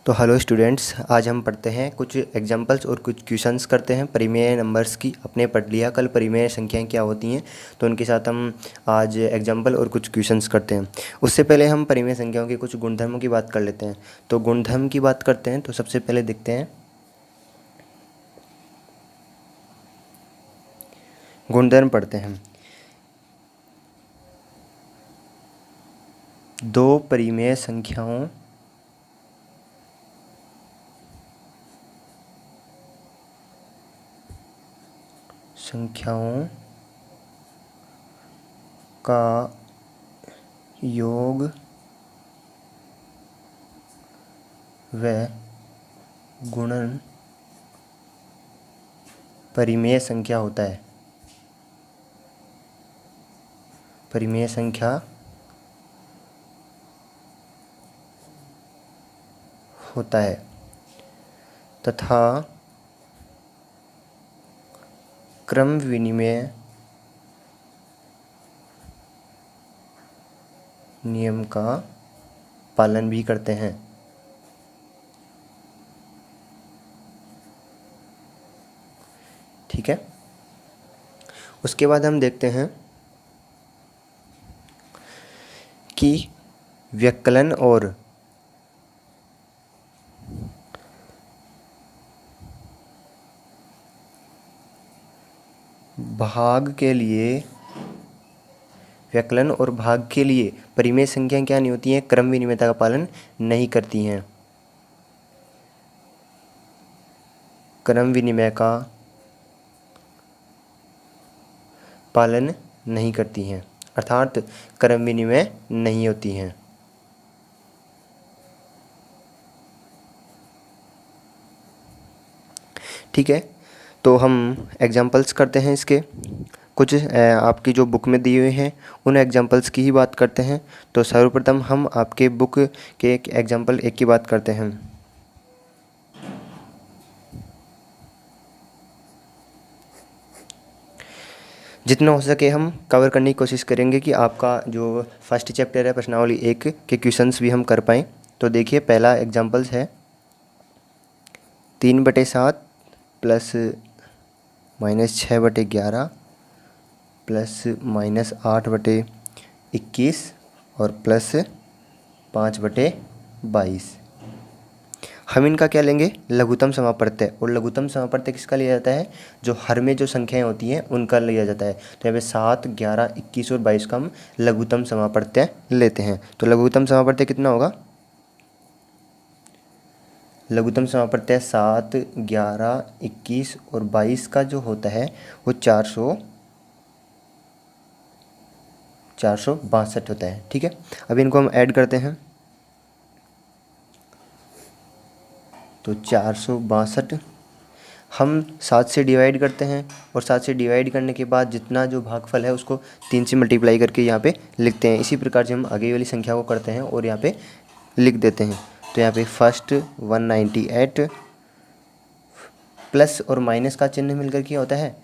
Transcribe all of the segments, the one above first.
तो hello students, आज हम पढ़ते हैं कुछ एग्जांपल्स और कुछ क्वेश्चंस करते हैं परिमेय नंबर्स की। अपने पढ़ लिया कल परिमेय संख्याएं क्या होती हैं, तो उनके साथ हम आज एग्जांपल और कुछ क्वेश्चंस करते हैं। उससे पहले हम परिमेय संख्याओं के कुछ गुणधर्मों की बात कर लेते हैं। तो गुणधर्म की बात करते हैं, तो सबसे पहले देखते हैं गुणधर्म पढ़ते हैं। दो परिमेय संख्याओं का योग व गुणन परिमेय संख्या होता है। परिमेय संख्या होता है तथा क्रम विनिमय नियम का पालन भी करते हैं। ठीक है, उसके बाद हम देखते हैं कि व्यक्कलन और भाग के लिए व्यक्कलन और भाग के लिए परिमेय संख्याएं क्या नहीं होती हैं, क्रम विनिमयता का पालन नहीं करती हैं। क्रम विनिमय का पालन नहीं करती हैं, अर्थात क्रम विनिमय नहीं होती हैं। ठीक है, तो हम एग्जाम्पल्स करते हैं इसके। कुछ आपकी जो बुक में दिए हुए हैं उन एग्जाम्पल्स की ही बात करते हैं। तो सर्वप्रथम हम आपके बुक के एक एग्जाम्पल एक की बात करते हैं। जितना हो सके हम कवर करने की कोशिश करेंगे कि आपका जो फर्स्ट चैप्टर है प्रश्नावली 1 के क्वेश्चंस भी हम कर पाएँ। तो देखिए, पहला एग्जाम्पल्स है 3/7 प्लस -6/11 प्लस -8/21 और प्लस 5/22। हम इनका क्या लेंगे, लघुत्तम समापवर्त्य। और लघुत्तम समापवर्त्य किसका लिया जाता है, जो हर में जो संख्याएं होती हैं उनका लिया जाता है। तो यहाँ पे 7, 11, 21 और 22 का हम लघुत्तम समापवर्त्य लेते हैं। तो लघुत्तम समापवर्त्य कितना होगा, लघुत्तम समापवर्त्य 7, 11, 21 और 22 का जो होता है वो 462 होता है। ठीक है, अब इनको हम ऐड करते हैं। तो 462 हम 7 से डिवाइड करते हैं और 7 से डिवाइड करने के बाद जितना जो भागफल है उसको 3 से मल्टीप्लाई करके यहाँ पे लिखते हैं। इसी प्रकार से हम आगे वाली संख्या को करते हैं और यहाँ पे लिख देते हैं। तो यहाँ पे फर्स्ट 198 प्लस और माइनस का चिन्ह मिलकर क्या होता है,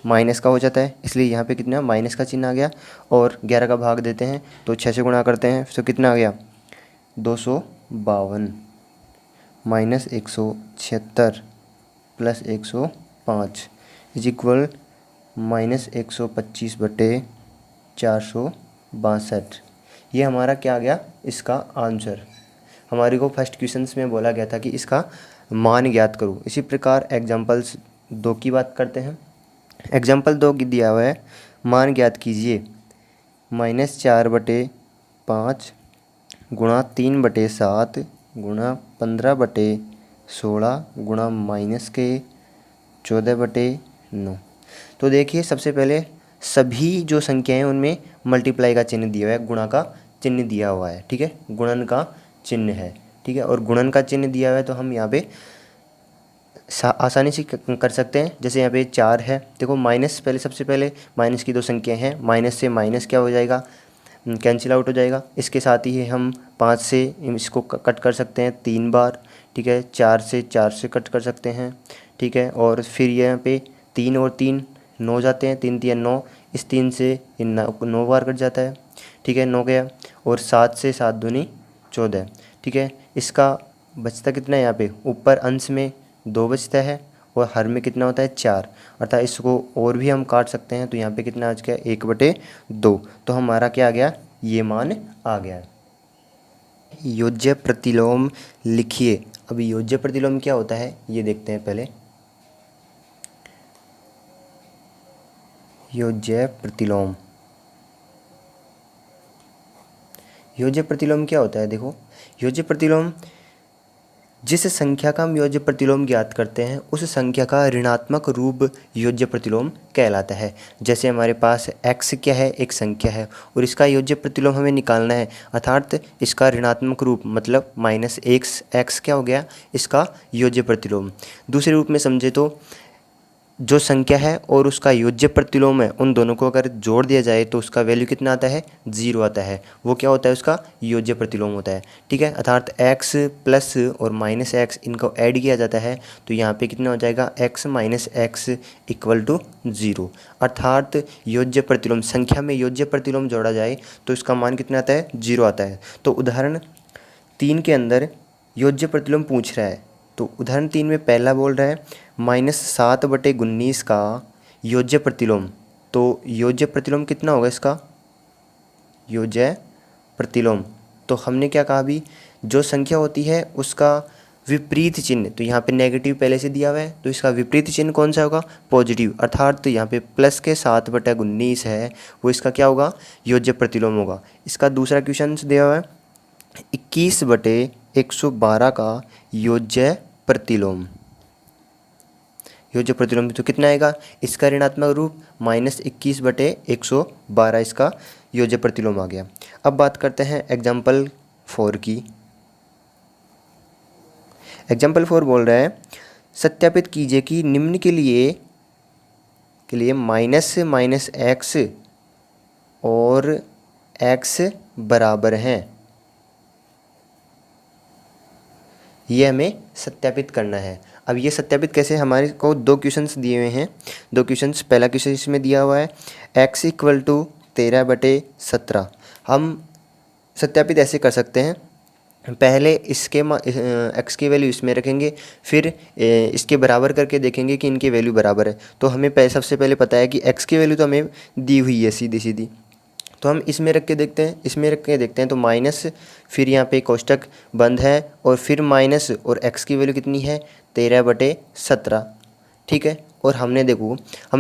माइनस का हो जाता है, इसलिए यहाँ पे कितना माइनस का चिन्ह आ गया। और 11 का भाग देते हैं तो 6 से गुणा करते हैं, तो कितना आ गया 252 माइनस 176 प्लस 105 इज इक्वल -125/462। ये हमारा क्या आ गया, इसका आंसर। हमारे को फर्स्ट क्वेश्चंस में बोला गया था कि इसका मान ज्ञात करो। इसी प्रकार एग्जांपल्स 2 की बात करते हैं। एग्जाम्पल 2 की दिया हुआ है, मान ज्ञात कीजिए -4/5 गुणा 3/7 गुणा 15/16 गुणा -14/9। तो देखिए, सबसे पहले सभी जो संख्याएं हैं उनमें मल्टीप्लाई का चिन्ह दिया हुआ है, गुणा का चिन्ह दिया हुआ है। ठीक है, गुणन का चिन्ह है। ठीक है, और गुणन का चिन्ह दिया हुआ है तो हम यहाँ पे आसानी से कर सकते हैं। जैसे यहाँ पे 4 है, देखो माइनस, पहले सबसे पहले माइनस की 2 संख्याएं हैं, माइनस से माइनस क्या हो जाएगा, कैंसिल आउट हो जाएगा। इसके साथ ही हम 5 से इसको कट कर सकते हैं 3 बार। ठीक है, 4 से कट कर सकते हैं। ठीक है, और फिर यहाँ पे 3 और 3 9 जाते हैं, 3 3 9, इस 3 से 9 बार कट जाता है। ठीक है, 9 गया। और 7 से 7 दूनी 14। ठीक है, इसका बचता कितना है यहाँ पे, ऊपर अंश में 2 बचता है और हर में कितना होता है 4, अर्थात इसको और भी हम काट सकते हैं। तो यहाँ पे कितना आ गया 1/2। तो हमारा क्या आ गया, ये मान आ गया। योज्य प्रतिलोम लिखिए। अब योज्य प्रतिलोम क्या होता है ये देखते हैं पहले। योज्य प्रतिलोम, योज्य प्रतिलोम क्या होता है, देखो योज्य प्रतिलोम जिस संख्या का हम योज्य प्रतिलोम ज्ञात करते हैं उस संख्या का ऋणात्मक रूप योज्य प्रतिलोम कहलाता है। जैसे हमारे पास x क्या है, एक संख्या है और इसका योज्य प्रतिलोम हमें निकालना है, अर्थात इसका ऋणात्मक रूप मतलब -x क्या हो गया, इसका योज्य प्रतिलोम। दूसरे रूप में समझे तो जो संख्या है और उसका योज्य प्रतिलोम है, उन दोनों को अगर जोड़ दिया जाए तो उसका वैल्यू कितना आता है, 0 आता है। वो क्या होता है, उसका योज्य प्रतिलोम होता है। ठीक है, अर्थात x प्लस और -x इनको ऐड किया जाता है तो यहाँ पे कितना हो जाएगा, x - x = 0। अर्थात योज्य प्रतिलोम, संख्या में योज्य प्रतिलोम जोड़ा जाए तो इसका मान कितना आता है, 0 आता है। तो उदाहरण 3 के अंदर योज्य प्रतिलोम पूछ रहा है। तो उदाहरण 3 में पहला बोल रहा है -7/19 का योज्य प्रतिलोम। तो योज्य प्रतिलोम कितना होगा इसका, योज्य प्रतिलोम। तो हमने क्या कहा अभी, जो संख्या होती है उसका विपरीत चिन्ह, तो यहाँ पे नेगेटिव पहले से दिया हुआ है तो इसका विपरीत चिन्ह कौन सा होगा, पॉजिटिव। अर्थात तो यहाँ पे प्लस के 7/19 है वो इसका क्या होगा, योज्य प्रतिलोम होगा। इसका दूसरा क्वेश्चन दिया हुआ है 21/112 का योज्य प्रतिलोम। योज्य प्रतिलोम तो कितना आएगा, इसका ऋणात्मक रूप -21/112 इसका योज्य प्रतिलोम आ गया। अब बात करते हैं एग्जाम्पल 4 की। एग्जाम्पल 4 बोल रहा है सत्यापित कीजिए कि निम्न के लिए -x और x बराबर हैं। ये हमें सत्यापित करना है। अब ये सत्यापित कैसे, हमारे को 2 क्वेश्चंस दिए हुए हैं। 2 क्वेश्चंस, पहला क्वेश्चन इसमें दिया हुआ है x = 13/17। हम सत्यापित ऐसे कर सकते हैं, पहले इसके x की वैल्यू इसमें रखेंगे, फिर इसके बराबर करके देखेंगे कि इनकी वैल्यू बराबर है। तो हमें सबसे पहले पता है कि x की वैल्यू तो हमें दी हुई है सीधी सीधी, तो हम इसमें रख के देखते हैं, इसमें रख के देखते हैं। तो माइनस, फिर यहाँ पे कोष्टक बंद है और फिर माइनस, और x की वैल्यू कितनी है 13/17। ठीक है, और हमने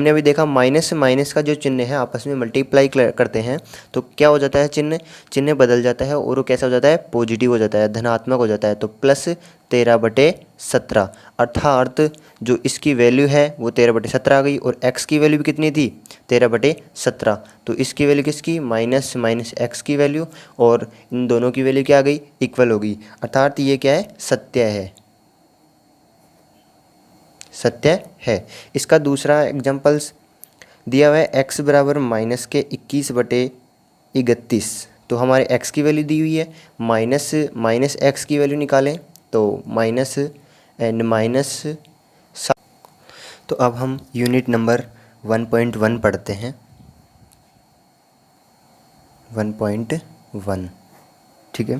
अभी देखा माइनस माइनस का जो चिन्ह है आपस में मल्टीप्लाई करते हैं तो क्या हो जाता है, चिन्ह बदल जाता है और वो कैसा हो जाता है, पॉजिटिव हो जाता है, धनात्मक हो जाता है। तो +13/17 अर्थात जो इसकी वैल्यू है वो 13/17 आ गई और x की वैल्यू भी कितनी थी 13/17। तो इसकी वैल्यू किसकी, माइनस x की वैल्यू, और इन दोनों की वैल्यू क्या आ गई, इक्वल हो गई। अर्थात ये क्या है, सत्य है। इसका दूसरा एग्जाम्पल्स दिया हुआ है x बराबर -21/31। तो हमारे x की वैल्यू दी हुई है, माइनस x की वैल्यू निकालें तो माइनस एंड माइनस। तो अब हम यूनिट नंबर 1.1 पढ़ते हैं। 1.1 ठीक है,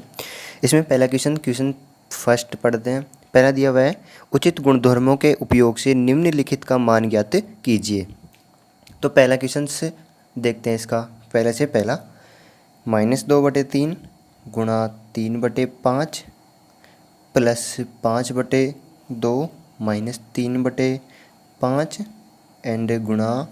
इसमें पहला क्वेश्चन फर्स्ट पढ़ते हैं। पहला दिया हुआ है उचित गुणधर्मों के उपयोग से निम्नलिखित का मान ज्ञात कीजिए। तो पहला क्वेश्चन से देखते हैं, इसका पहले से पहला -2/3 गुणा 3/5 प्लस 5/2 -3/5 एंड गुणा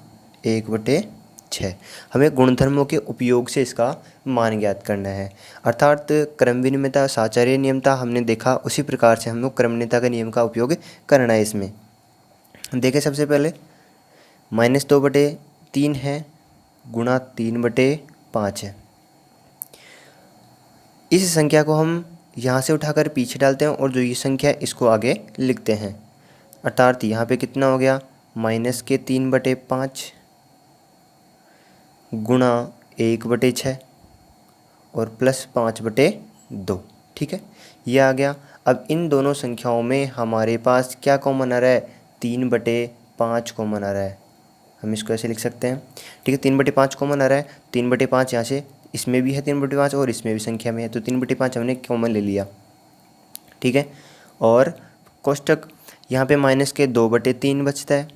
1/6। हमें गुणधर्मों के उपयोग से इसका मान ज्ञात करना है। अर्थात क्रम विनिमयता, साचार्य नियमता हमने देखा, उसी प्रकार से हम लोग क्रमणीयता का नियम का उपयोग करना है इसमें। देखें सबसे पहले -2/3 है गुणा 3/5 है। इस संख्या को हम यहाँ से उठाकर पीछे डालते हैं और जो ये संख्या है इसको आगे लिखते हैं। अर्थात यहाँ पे कितना हो गया, -3/5 गुणा 1/6 और प्लस 5/2। ठीक है, ये आ गया। अब इन दोनों संख्याओं में हमारे पास क्या कॉमन आ रहा है, 3/5 कॉमन आ रहा है। हम इसको ऐसे लिख सकते हैं। ठीक है, 3/5 कॉमन आ रहा है। 3/5 यहाँ से इसमें भी है 3/5 और इसमें भी संख्या में है, तो 3/5 हमने कॉमन ले लिया। ठीक है, और कोष्टक यहाँ पे माइनस के 2/3 बचता है,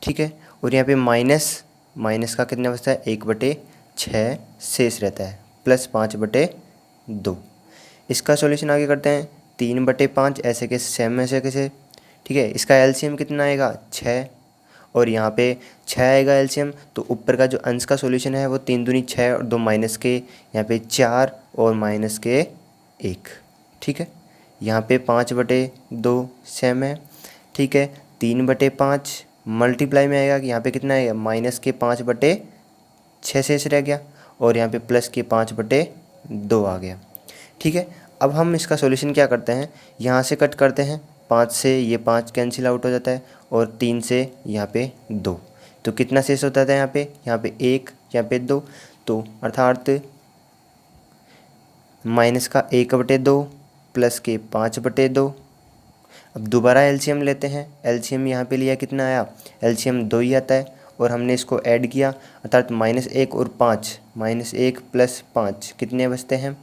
ठीक है। और यहाँ पे माइनस का कितना बचता है, 1/6 शेष रहता है, प्लस 5/2। इसका सॉल्यूशन आगे करते हैं, 3/5 ऐसे के सेम ऐसे कैसे, ठीक है। इसका एलसीएम कितना आएगा, 6, और यहाँ पे 6 आएगा एलसीएम। तो ऊपर का जो अंश का सॉल्यूशन है वो 3 दूनी 6 और 2 माइनस के, यहाँ पे 4 और माइनस के 1, ठीक है। यहाँ पे 5/2 सेम है, ठीक है। 3/5 मल्टीप्लाई में आएगा कि यहाँ पे कितना आएगा, माइनस के 5/6 शेष रह गया, और यहाँ पे प्लस के 5/2 आ गया, ठीक है। अब हम इसका सॉल्यूशन क्या करते हैं, यहाँ से कट करते हैं, 5 से ये 5 कैंसिल आउट हो जाता है, और 3 से यहाँ पे 2, तो कितना शेष होता था यहाँ पे 1, यहाँ पे 2, तो अर्थात माइनस का 1/2 प्लस के 5/2। अब दोबारा एलसीएम लेते हैं, एलसीएम यहाँ पे लिया कितना आया, एलसीएम 2 ही आता है, और हमने इसको ऐड किया, अर्थात -1 और 5, -1 प्लस 5 कितने बचते हैं,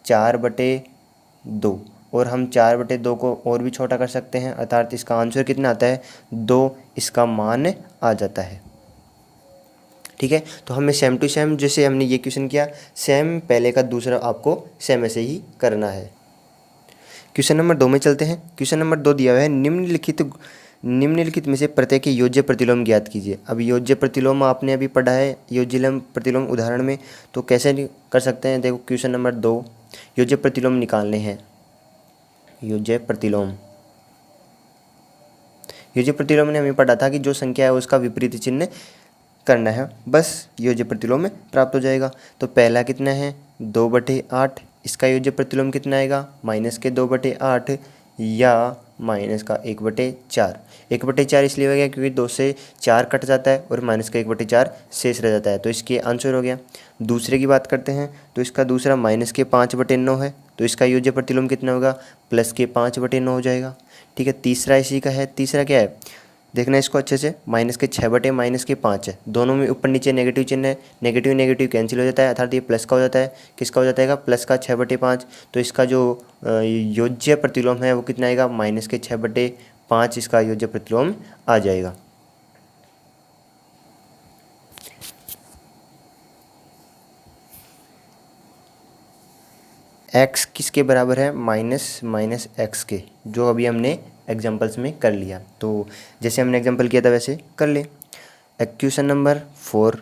4/2, और हम 4/2 को और भी छोटा कर सकते हैं, अर्थात इसका आंसर कितना आता है, 2 इसका मान आ जाता है, ठीक है। तो हमें सेम टू सेम जैसे हमने ये क्वेश्चन किया, सेम पहले का दूसरा आपको सेम ऐसे ही करना है। क्वेश्चन नंबर 2 में चलते हैं। क्वेश्चन नंबर 2 दिया हुआ है, निम्नलिखित में से प्रत्येक योज्य प्रतिलोम ज्ञात कीजिए। अब योज्य प्रतिलोम आपने अभी पढ़ा है योज्य प्रतिलोम उदाहरण में, तो कैसे कर सकते हैं, देखो क्वेश्चन नंबर 2, योज्य प्रतिलोम निकालने हैं। योज्य प्रतिलोम ने हमें पढ़ा था कि जो संख्या है उसका विपरीत चिन्ह करना है, बस योज्य प्रतिलोम में प्राप्त हो जाएगा। तो पहला कितना है, 2/8, इसका योज्य प्रतिलोम कितना आएगा, माइनस के 2/8 या माइनस का 1/4। 1/4 इसलिए हो गया क्योंकि 2 से 4 कट जाता है और माइनस का 1/4 शेष रह जाता है, तो इसके आंसर हो गया। दूसरे की बात करते हैं, तो इसका दूसरा माइनस के 5/9 है, तो इसका योज्य प्रतिलोम कितना होगा, प्लस के 5/9 हो जाएगा, ठीक है। तीसरा इसी का है, तीसरा क्या है, देखना इसको अच्छे से, माइनस के 6/-5 है, दोनों में ऊपर नीचे नेगेटिव चिन्ह है, नेगेटिव नेगेटिव कैंसिल हो जाता है, अर्थात ये प्लस का हो जाता है, किसका हो जाता है, प्लस का 6/5। तो इसका जो योज्य प्रतिलोम है वो कितना आएगा, माइनस के 6/5 इसका योज्य प्रतिलोम आ जाएगा। x किसके बराबर है, माइनस एक्स के, जो अभी हमने एग्जाम्पल्स में कर लिया। तो जैसे हमने एग्जाम्पल किया था वैसे कर ले। क्वेश्चन नंबर 4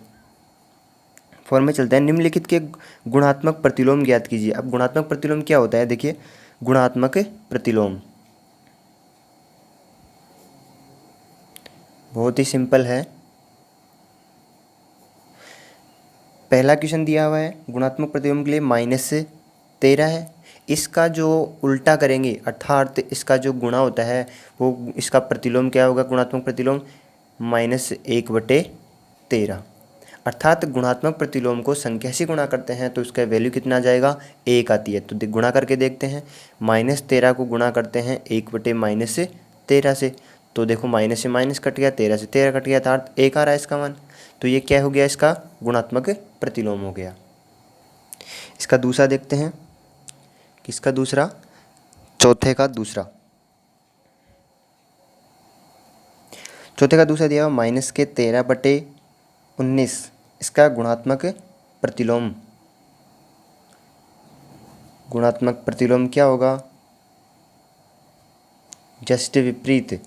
में चलते हैं, निम्नलिखित के गुणात्मक प्रतिलोम ज्ञात कीजिए। अब गुणात्मक प्रतिलोम क्या होता है, देखिए गुणात्मक प्रतिलोम बहुत ही सिंपल है। पहला क्वेश्चन दिया हुआ है गुणात्मक प्रतिलोम के लिए -13 है, इसका जो उल्टा करेंगे अर्थात इसका जो गुणा होता है वो, इसका प्रतिलोम क्या होगा, गुणात्मक प्रतिलोम -1/13, अर्थात गुणात्मक प्रतिलोम को संख्या से गुणा करते हैं तो इसका वैल्यू कितना आ जाएगा, 1 आती है। तो गुणा करके देखते हैं, -13 को गुणा करते हैं 1/-13 से, तो देखो माइनस से माइनस कट गया, 13 से 13 कट गया, अर्थात 1 आ रहा है इसका मान। तो ये क्या हो गया, इसका गुणात्मक प्रतिलोम हो गया। इसका दूसरा देखते हैं, किसका दूसरा, चौथे का दूसरा दिया हुआ -13/19, इसका गुणात्मक प्रतिलोम क्या होगा, जस्ट विपरीत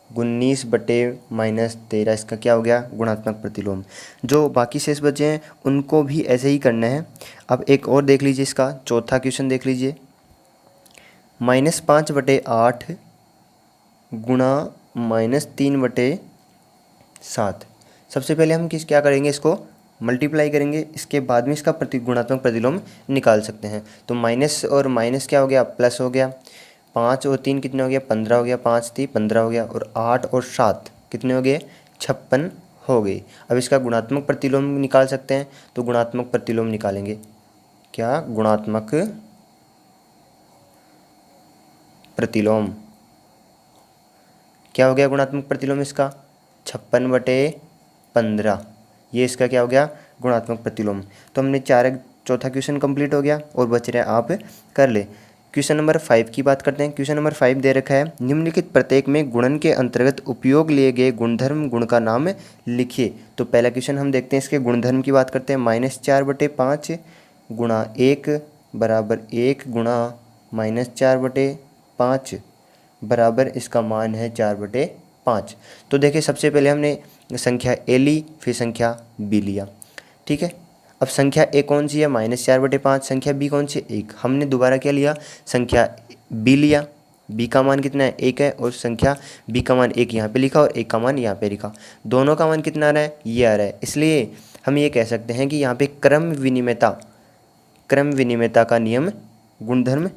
19/-13, इसका क्या हो गया, गुणात्मक प्रतिलोम। जो बाकी शेष बचे हैं उनको भी ऐसे ही करना है। अब एक और देख लीजिए, इसका चौथा क्वेश्चन देख लीजिए, -5/8 गुणा -3/7। सबसे पहले हम क्या करेंगे, इसको मल्टीप्लाई करेंगे, इसके बाद में इसका गुणात्मक प्रतिलोम निकाल सकते हैं। तो माइनस और माइनस क्या हो गया, प्लस हो गया, 5 और 3 कितने हो गया, 15 हो गया, 5 3 15 हो गया, और 8 और 7 कितने हो गए, 56 हो गई। अब इसका गुणात्मक प्रतिलोम निकाल सकते हैं, तो गुणात्मक प्रतिलोम निकालेंगे, क्या, गुणात्मक प्रतिलोम क्या हो गया, गुणात्मक प्रतिलोम इसका 56/15, ये इसका क्या हो गया, गुणात्मक प्रतिलोम। तो हमने चौथा क्वेश्चन कंप्लीट हो गया और बच रहा है, आप कर ले। क्वेश्चन नंबर 5 की बात करते हैं। क्वेश्चन नंबर 5 दे रखा है, निम्नलिखित प्रत्येक में गुणन के अंतर्गत उपयोग लिए गए गुणधर्म गुण का नाम लिखिए। तो पहला क्वेश्चन हम देखते हैं, इसके गुणधर्म की बात करते हैं। -4/5 गुणा 1 बराबर 1 गुणा -4/5 बराबर इसका मान है 4/5। तो देखिए सबसे पहले हमने संख्या ए ली, फिर संख्या बी लिया, ठीक है। अब संख्या ए कौन सी है, -4/5, संख्या बी कौन सी है, 1। हमने दोबारा क्या लिया, संख्या बी लिया, बी का मान कितना है, 1 है, और संख्या बी का मान 1 यहाँ पे लिखा और 1 का मान यहाँ पे लिखा। दोनों का मान कितना आ रहा है, ये आ रहा है। इसलिए हम ये कह सकते हैं कि यहाँ पे क्रम विनिमयता का नियम गुणधर्म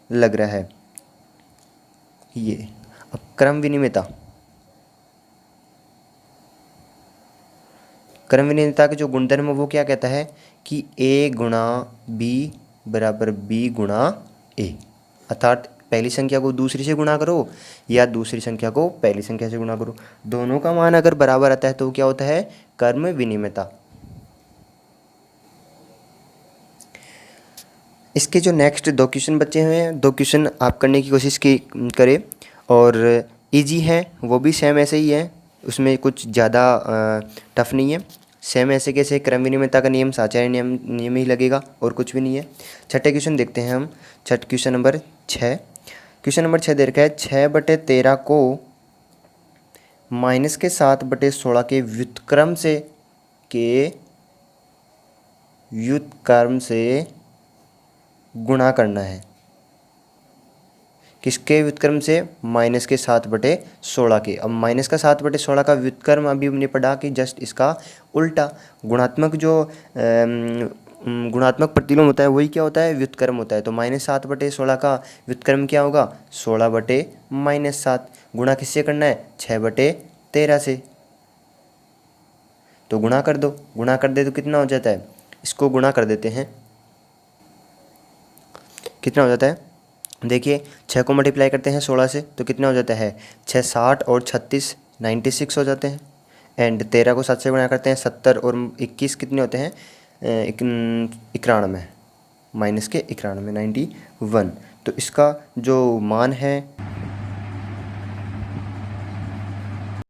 लग रहा है ये। अब क्रम विनिमयता के जो गुणधर्म है वो क्या कहता है कि ए गुणा बी बराबर बी गुणा ए, अर्थात पहली संख्या को दूसरी से गुणा करो या दूसरी संख्या को पहली संख्या से गुणा करो, दोनों का मान अगर बराबर आता है तो क्या होता है, क्रम विनिमयता। इसके जो नेक्स्ट 2 क्वेश्चन बचे हुए हैं, 2 क्वेश्चन आप करने की कोशिश करें, और इजी है, वो भी सेम ऐसे ही है, उसमें कुछ ज़्यादा टफ नहीं है। सेम ऐसे कैसे, क्रम विनिमयता का नियम साचार्य नियम ही लगेगा और कुछ भी नहीं है। छठे क्वेश्चन देखते हैं हम। Question number 6। क्वेश्चन नंबर 6 दे रखा है, 6/13 को -7/16 के व्युत्क्रम से गुणा करना है। किसके व्युत्क्रम से, -7/16 के। अब -7/16 का व्युत्क्रम अभी हमने पढ़ा कि जस्ट इसका उल्टा गुणात्मक जो गुणात्मक प्रतिलोम होता है वही क्या होता है, व्युत्क्रम होता है। तो -7/16 का व्युत्क्रम क्या होगा, 16/-7। गुणा किससे करना है, 6/13 से। तो गुणा कर दो, गुणा कर दे तो कितना हो जाता है, इसको गुणा कर देते हैं, कितना हो जाता है, देखिए 6 को मल्टीप्लाई करते हैं 16 से तो कितना हो जाता है, 6 60 और 36 96 हो जाते हैं। एंड 13 को 7 से गुणा करते हैं, 70 और 21 कितने होते हैं, 91, -91 91। तो इसका जो मान है